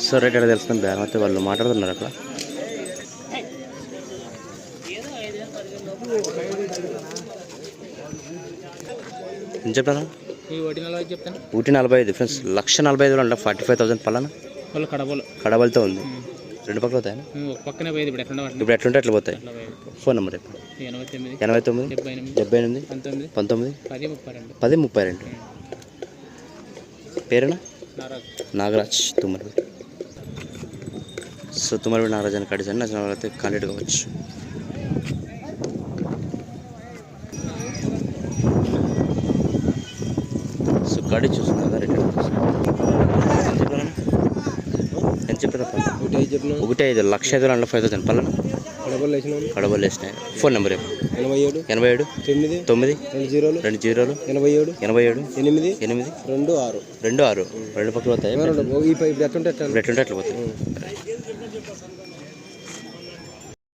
So rate ఎక్కడ తెలుస్తుంది బేరం అయితే వాళ్ళు మాట్లాడుతున్నారు అక్కడ. ఏం చెప్పాను? 1,40,000 ఫ్రెండ్స్. 1,45,000 అంట. 45,000 పలానా కడబలతో ఉంది. రెండు పక్కల అవుతాయి. ఇప్పుడు ఎట్లుంటే అట్లా పోతాయి. ఫోన్ నెంబర్ ఎప్పుడు? 89 78 19 10 32. పేరేనా? నాగరాజ్ తుమ్మరి. సో తుమ్మరి నాగరాజ్ అని కడిచాను. నచ్చిన వాళ్ళైతే కాంటాక్ట్ కావచ్చు. సో గాడి చూస్తుంది కదా రేట్ ఎంత చెప్పారా? 1,5,000 1,05,000 పలానా కడబలు వేసినాయి. ఫోన్ నెంబర్ 87 9 20 87 8 రెండు పక్కల పోతాయి. ఎట్లుంటే అట్లా పోతాయి.